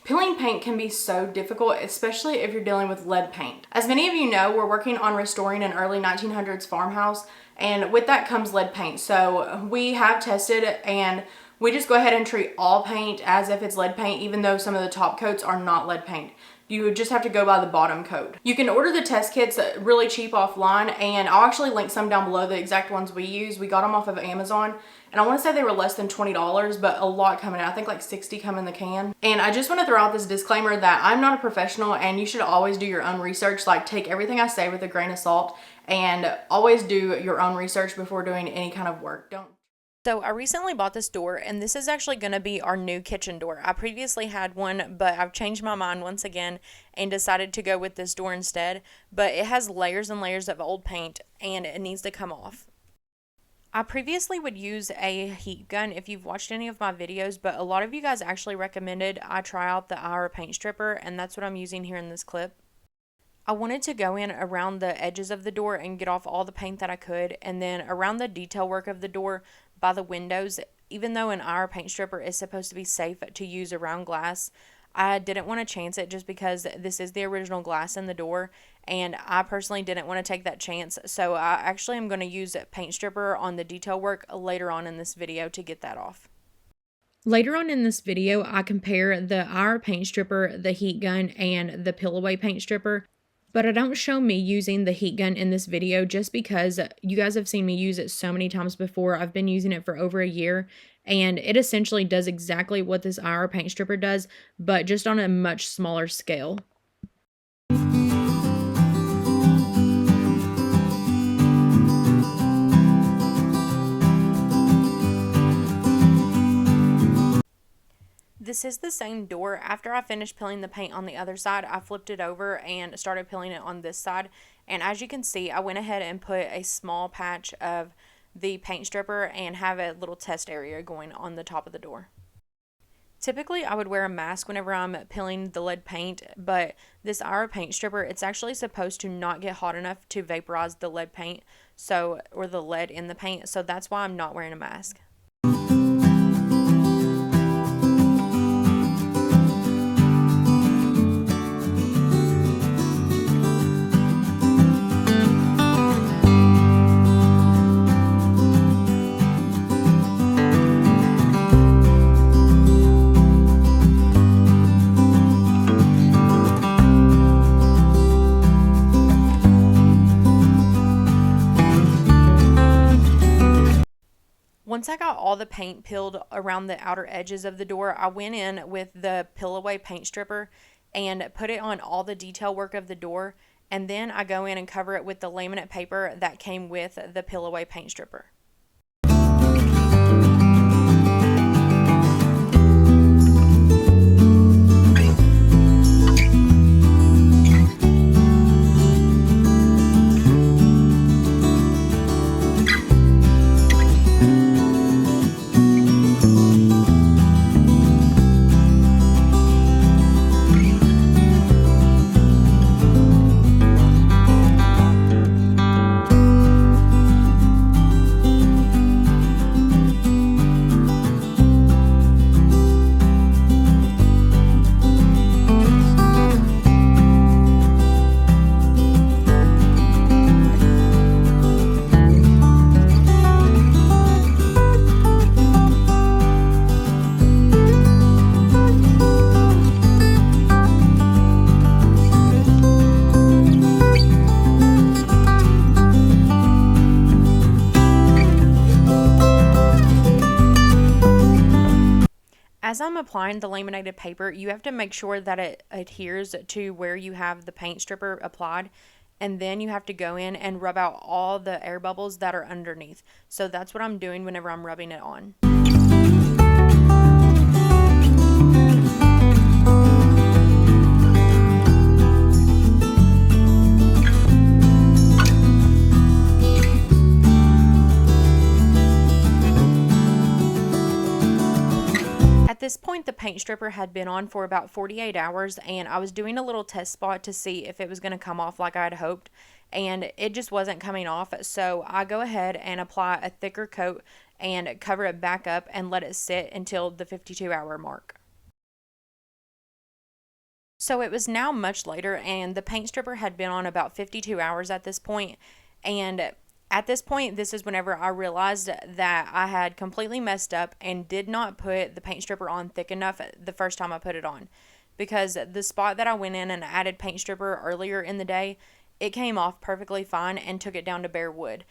Peeling paint can be so difficult, especially if you're dealing with lead paint. As many of you know, we're working on restoring an early 1900s farmhouse, and with that comes lead paint. So we have tested and we just go ahead and treat all paint as if it's lead paint, even though some of the top coats are not lead paint. You would just have to go by the bottom coat. You can order the test kits really cheap offline, and I'll actually link some down below, the exact ones we use. We got them off of Amazon, and I want to say they were less than $20, but a lot coming out. I think like 60 come in the can. And I just want to throw out this disclaimer that I'm not a professional, and you should always do your own research. Like, take everything I say with a grain of salt, and always do your own research before doing any kind of work. So I recently bought this door, and this is actually going to be our new kitchen door. I previously had one, but I've changed my mind once again and decided to go with this door instead. But it has layers and layers of old paint, and it needs to come off. I previously would use a heat gun if you've watched any of my videos, but a lot of you guys actually recommended I try out the IR paint stripper, and that's what I'm using here in this clip. I wanted to go in around the edges of the door and get off all the paint that I could, and then around the detail work of the door by the windows. Even though an IR paint stripper is supposed to be safe to use around glass, I didn't want to chance it just because this is the original glass in the door, and I personally didn't want to take that chance. So I actually am going to use a paint stripper on the detail work later on in this video to get that off. Later on in this video, I compare the IR paint stripper, the heat gun, and the peel away paint stripper. But I don't show me using the heat gun in this video just because you guys have seen me use it so many times before. I've been using it for over a year, and it essentially does exactly what this IR paint stripper does, but just on a much smaller scale. This is the same door. After I finished peeling the paint on the other side, I flipped it over and started peeling it on this side. And as you can see, I went ahead and put a small patch of the paint stripper and have a little test area going on the top of the door. Typically, I would wear a mask whenever I'm peeling the lead paint, but this IR paint stripper, it's actually supposed to not get hot enough to vaporize the lead paint, or the lead in the paint, so that's why I'm not wearing a mask. Once I got all the paint peeled around the outer edges of the door, I went in with the peel away paint stripper and put it on all the detail work of the door, and then I go in and cover it with the laminate paper that came with the peel away paint stripper. As I'm applying the laminated paper, you have to make sure that it adheres to where you have the paint stripper applied, and then you have to go in and rub out all the air bubbles that are underneath. So that's what I'm doing whenever I'm rubbing it on. At this point, the paint stripper had been on for about 48 hours, and I was doing a little test spot to see if it was going to come off like I had hoped, and it just wasn't coming off. So I go ahead and apply a thicker coat and cover it back up and let it sit until the 52-hour mark. So it was now much later, and the paint stripper had been on about 52 hours at this point. And at this point, this is whenever I realized that I had completely messed up and did not put the paint stripper on thick enough the first time I put it on. Because the spot that I went in and added paint stripper earlier in the day, it came off perfectly fine and took it down to bare wood.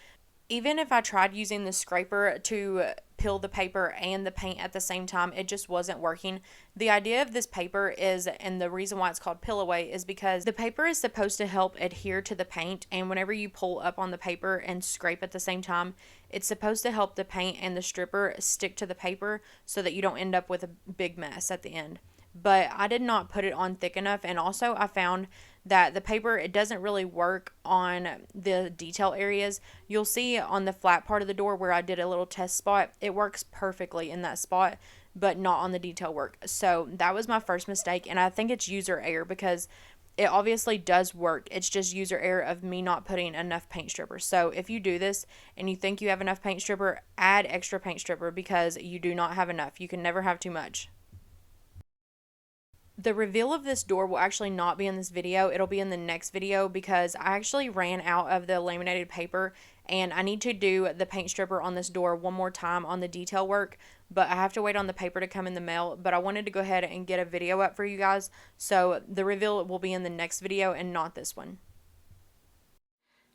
Even if I tried using the scraper to peel the paper and the paint at the same time, it just wasn't working. The idea of this paper is, and the reason why it's called peel away, is because the paper is supposed to help adhere to the paint, and whenever you pull up on the paper and scrape at the same time, it's supposed to help the paint and the stripper stick to the paper so that you don't end up with a big mess at the end. But I did not put it on thick enough, and also I found that the paper, it doesn't really work on the detail areas. You'll see on the flat part of the door where I did a little test spot, it works perfectly in that spot, but not on the detail work. So that was my first mistake, and I think it's user error because it obviously does work. It's just user error of me not putting enough paint stripper. So if you do this and you think you have enough paint stripper, add extra paint stripper because you do not have enough. You can never have too much. The reveal of this door will actually not be in this video. It'll be in the next video because I actually ran out of the laminated paper and I need to do the paint stripper on this door one more time on the detail work, but I have to wait on the paper to come in the mail. But I wanted to go ahead and get a video up for you guys, so the reveal will be in the next video and not this one.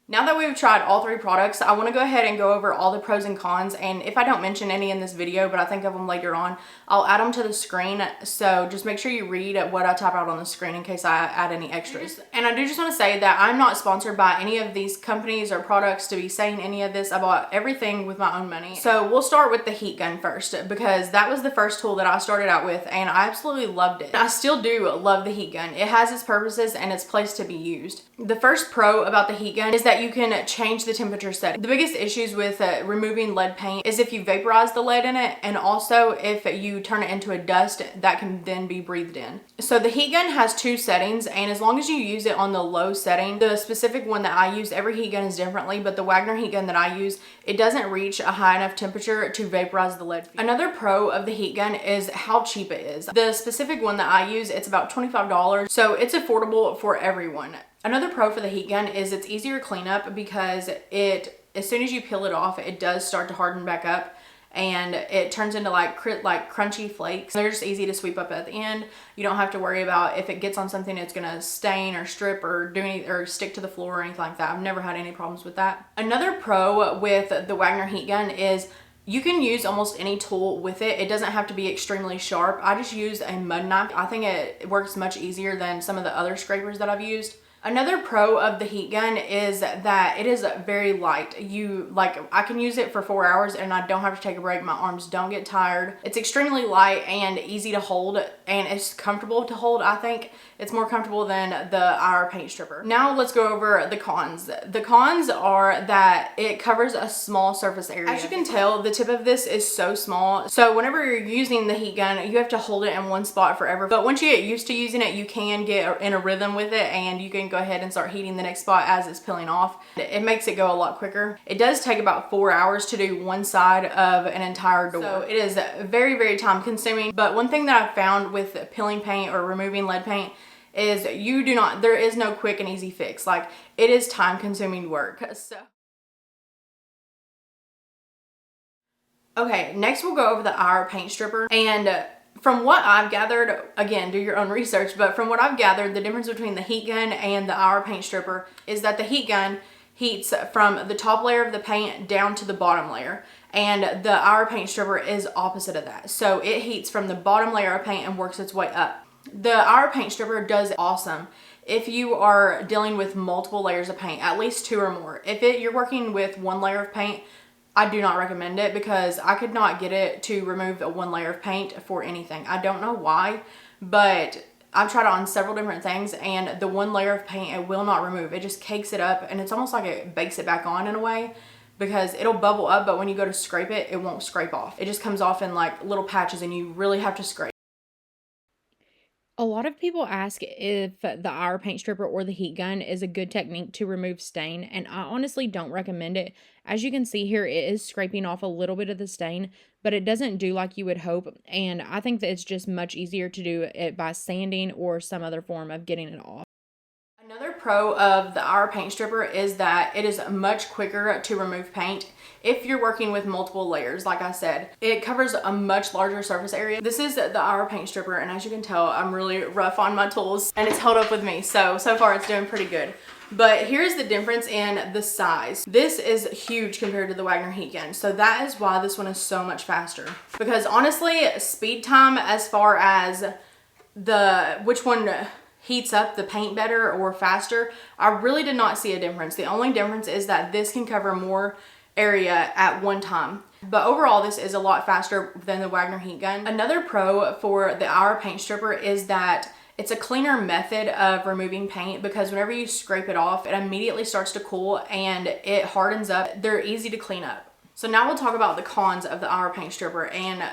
Now that we've tried all three products, I want to go ahead and go over all the pros and cons, and if I don't mention any in this video, but I think of them later on, I'll add them to the screen, so just make sure you read what I type out on the screen in case I add any extras. And I do just want to say that I'm not sponsored by any of these companies or products to be saying any of this. I bought everything with my own money. So we'll start with the heat gun first, because that was the first tool that I started out with, and I absolutely loved it. I still do love the heat gun. It has its purposes and its place to be used. The first pro about the heat gun is that you can change the temperature setting. The biggest issues with removing lead paint is if you vaporize the lead in it, and also if you turn it into a dust that can then be breathed in. So the heat gun has two settings, and as long as you use it on the low setting, the specific one that I use, every heat gun is differently, but the Wagner heat gun that I use, it doesn't reach a high enough temperature to vaporize the lead. Another pro of the heat gun is how cheap it is. The specific one that I use, it's about $25, so it's affordable for everyone. Another pro for the heat gun is it's easier cleanup because as soon as you peel it off, it does start to harden back up and it turns into like crunchy flakes. They're just easy to sweep up at the end. You don't have to worry about if it gets on something it's gonna stain or strip or or stick to the floor or anything like that. I've never had any problems with that. Another pro with the Wagner heat gun is you can use almost any tool with it. It doesn't have to be extremely sharp. I just use a mud knife. I think it works much easier than some of the other scrapers that I've used. Another pro of the heat gun is that it is very light. I can use it for 4 hours and I don't have to take a break. My arms don't get tired. It's extremely light and easy to hold, and it's comfortable to hold. I think it's more comfortable than our paint stripper. Now let's go over the cons. The cons are that it covers a small surface area. As you can tell, the tip of this is so small. So whenever you're using the heat gun, you have to hold it in one spot forever. But once you get used to using it, you can get in a rhythm with it and you can go ahead and start heating the next spot as it's peeling off. It makes it go a lot quicker. It does take about 4 hours to do one side of an entire door. So it is very, very time consuming. But one thing that I've found with peeling paint or removing lead paint is there is no quick and easy fix. Like, it is time consuming work. So okay, next we'll go over our paint stripper, and from what I've gathered, again, do your own research, but from what I've gathered, the difference between the heat gun and our paint stripper is that the heat gun heats from the top layer of the paint down to the bottom layer, and our paint stripper is opposite of that. So it heats from the bottom layer of paint and works its way up. Our paint stripper does awesome if you are dealing with multiple layers of paint, at least 2 or more. If you're working with 1 layer of paint, I do not recommend it because I could not get it to remove 1 layer of paint for anything. I don't know why, but I've tried it on several different things, and the 1 layer of paint, it will not remove. It just cakes it up, and it's almost like it bakes it back on in a way, because it'll bubble up, but when you go to scrape it, it won't scrape off. It just comes off in like little patches and you really have to scrape. A lot of people ask if the Hour paint stripper or the heat gun is a good technique to remove stain, and I honestly don't recommend it. As you can see here, it is scraping off a little bit of the stain, but it doesn't do like you would hope, and I think that it's just much easier to do it by sanding or some other form of getting it off. Another pro of the Hour paint stripper is that it is much quicker to remove paint if you're working with multiple layers. Like I said, it covers a much larger surface area. This is the Hour paint stripper, and as you can tell, I'm really rough on my tools and it's held up with me. So far it's doing pretty good. But here's the difference in the size. This is huge compared to the Wagner heat gun. So that is why this one is so much faster. Because honestly, speed time as far as which one heats up the paint better or faster, I really did not see a difference. The only difference is that this can cover more area at one time. But overall, this is a lot faster than the Wagner heat gun. Another pro for the Hour paint stripper is that it's a cleaner method of removing paint, because whenever you scrape it off, it immediately starts to cool and it hardens up. They're easy to clean up. So now we'll talk about the cons of the Hour paint stripper, and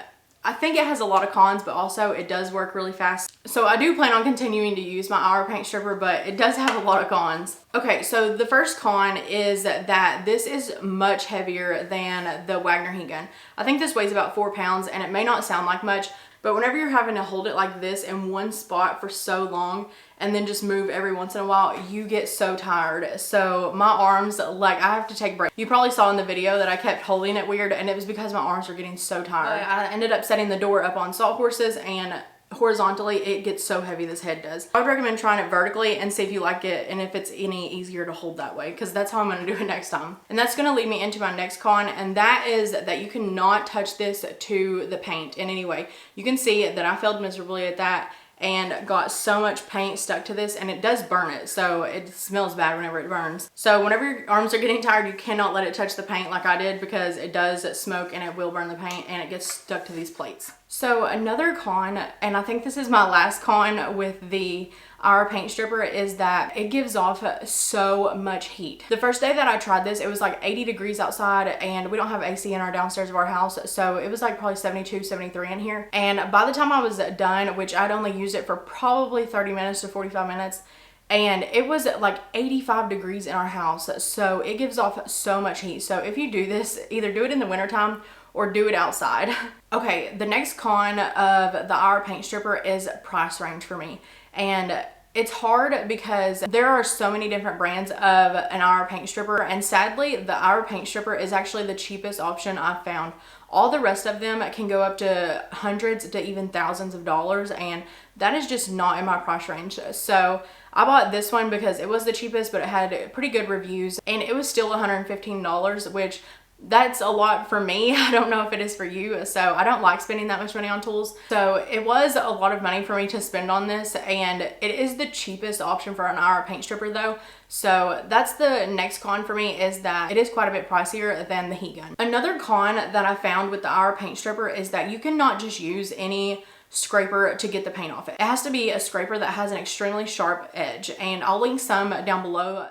I think it has a lot of cons, but also it does work really fast. So I do plan on continuing to use my Hour paint stripper, but it does have a lot of cons. Okay, so the first con is that this is much heavier than the Wagner heat gun. I think this weighs about 4 pounds, and it may not sound like much, but whenever you're having to hold it like this in one spot for so long and then just move every once in a while, you get so tired. So my arms, like, I have to take breaks. You probably saw in the video that I kept holding it weird, and it was because my arms were getting so tired. I ended up setting the door up on salt horses, and horizontally it gets so heavy, this head does. I would recommend trying it vertically and see if you like it and if it's any easier to hold that way, because that's how I'm going to do it next time. And that's going to lead me into my next con, and that is that you cannot touch this to the paint in any way. You can see that I failed miserably at that and got so much paint stuck to this, and it does burn it, so it smells bad whenever it burns. So whenever your arms are getting tired, you cannot let it touch the paint like I did, because it does smoke and it will burn the paint and it gets stuck to these plates. So another con, and I think this is my last con with the Hour paint stripper, is that it gives off so much heat. The first day that I tried this, it was like 80 degrees outside, and we don't have AC in our downstairs of our house, so it was like probably 72, 73 in here. And by the time I was done, which I'd only used it for probably 30 minutes to 45 minutes, and it was like 85 degrees in our house, so it gives off so much heat. So if you do this, either do it in the wintertime or do it outside. Okay, the next con of the Hour paint stripper is price range for me. And it's hard because there are so many different brands of an Hour paint stripper, and sadly the Hour paint stripper is actually the cheapest option I've found. All the rest of them can go up to hundreds to even thousands of dollars, and that is just not in my price range. So I bought this one because it was the cheapest, but it had pretty good reviews, and it was still $115, which that's a lot for me. I don't know if it is for you. So I don't like spending that much money on tools. So it was a lot of money for me to spend on this, and it is the cheapest option for an Hour paint stripper though. So that's the next con for me, is that it is quite a bit pricier than the heat gun. Another con that I found with the Hour paint stripper is that you cannot just use any scraper to get the paint off it. It has to be a scraper that has an extremely sharp edge, and I'll link some down below.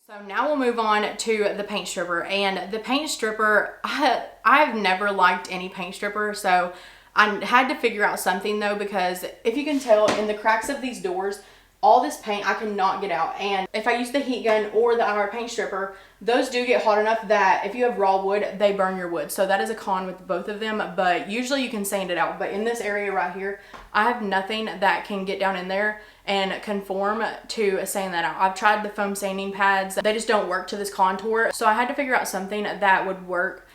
So now we'll move on to the paint stripper, and the paint stripper, I've never liked any paint stripper, so I had to figure out something though, because if you can tell in the cracks of these doors, all this paint I cannot get out. And if I use the heat gun or the Hour paint stripper, those do get hot enough that if you have raw wood, they burn your wood. So that is a con with both of them, but usually you can sand it out. But in this area right here, I have nothing that can get down in there and conform to sand that out. I've tried the foam sanding pads. They just don't work to this contour. So I had to figure out something that would work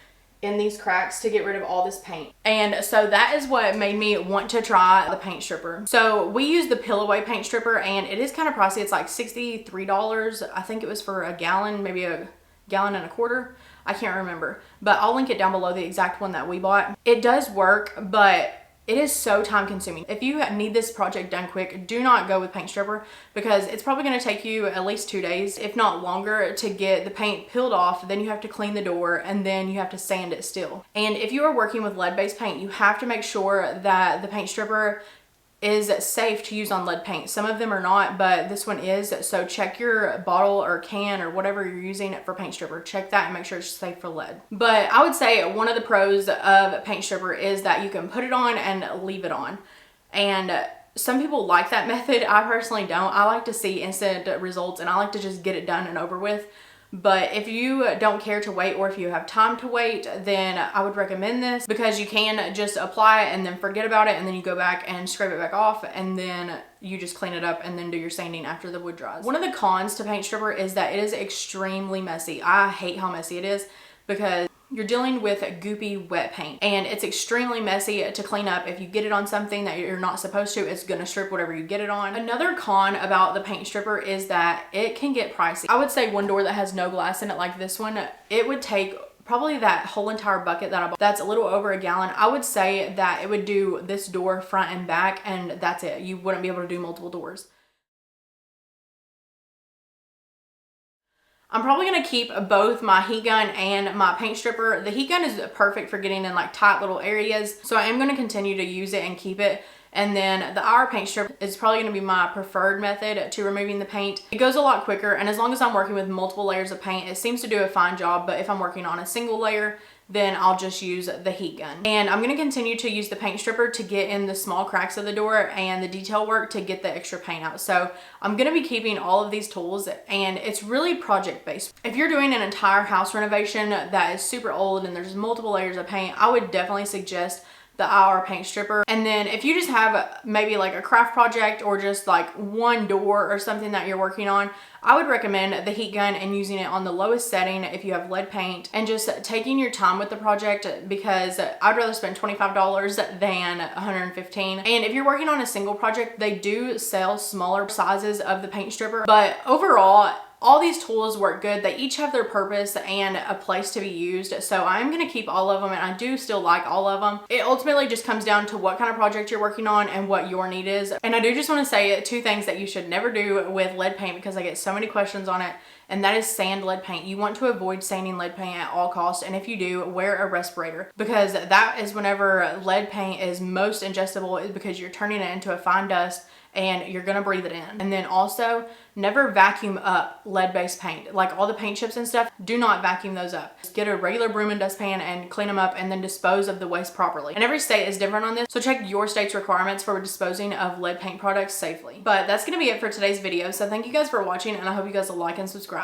in these cracks to get rid of all this paint. And so that is what made me want to try the paint stripper. So we use the Pillaway paint stripper, and it is kind of pricey. It's like $63. I think it was for a gallon, maybe a gallon and a quarter. I can't remember, but I'll link it down below, the exact one that we bought. It does work, but it is so time consuming. If you need this project done quick, do not go with paint stripper, because it's probably going to take you at least 2 days, if not longer, to get the paint peeled off. Then you have to clean the door, and then you have to sand it still. And if you are working with lead-based paint, you have to make sure that the paint stripper is safe to use on lead paint. Some of them are not, but this one is. So check your bottle or can or whatever you're using for paint stripper. Check that and make sure it's safe for lead. But I would say one of the pros of paint stripper is that you can put it on and leave it on. And some people like that method. I personally don't. I like to see instant results and I like to just get it done and over with. But if you don't care to wait, or if you have time to wait, then I would recommend this, because you can just apply it and then forget about it, and then you go back and scrape it back off, and then you just clean it up and then do your sanding after the wood dries. One of the cons to paint stripper is that it is extremely messy. I hate how messy it is, because you're dealing with goopy wet paint and it's extremely messy to clean up. If you get it on something that you're not supposed to, it's gonna strip whatever you get it on. Another con about the paint stripper is that it can get pricey. I would say one door that has no glass in it, like this one, it would take probably that whole entire bucket that I bought. That's a little over a gallon. I would say that it would do this door front and back, and that's it. You wouldn't be able to do multiple doors. I'm probably going to keep both my heat gun and my paint stripper. The heat gun is perfect for getting in like tight little areas, so I am going to continue to use it and keep it. And then the IR paint strip is probably going to be my preferred method to removing the paint. It goes a lot quicker, and as long as I'm working with multiple layers of paint, it seems to do a fine job. But if I'm working on a single layer, then I'll just use the heat gun. And I'm going to continue to use the paint stripper to get in the small cracks of the door and the detail work to get the extra paint out. So I'm going to be keeping all of these tools, and it's really project based. If you're doing an entire house renovation that is super old and there's multiple layers of paint, I would definitely suggest the IR paint stripper. And then if you just have maybe like a craft project or just like one door or something that you're working on, I would recommend the heat gun and using it on the lowest setting if you have lead paint, and just taking your time with the project, because I'd rather spend $25 than $115. And if you're working on a single project, they do sell smaller sizes of the paint stripper, but overall, all these tools work good. They each have their purpose and a place to be used. So I'm going to keep all of them, and I do still like all of them. It ultimately just comes down to what kind of project you're working on and what your need is. And I do just want to say two things that you should never do with lead paint, because I get so many questions on it, and that is sand lead paint. You want to avoid sanding lead paint at all costs. And if you do, wear a respirator, because that is whenever lead paint is most ingestible, is because you're turning it into a fine dust and you're gonna breathe it in. And then also, never vacuum up lead-based paint. Like all the paint chips and stuff, do not vacuum those up. Just get a regular broom and dustpan and clean them up, and then dispose of the waste properly. And every state is different on this, so check your state's requirements for disposing of lead paint products safely. But that's gonna be it for today's video. So thank you guys for watching, and I hope you guys will like and subscribe.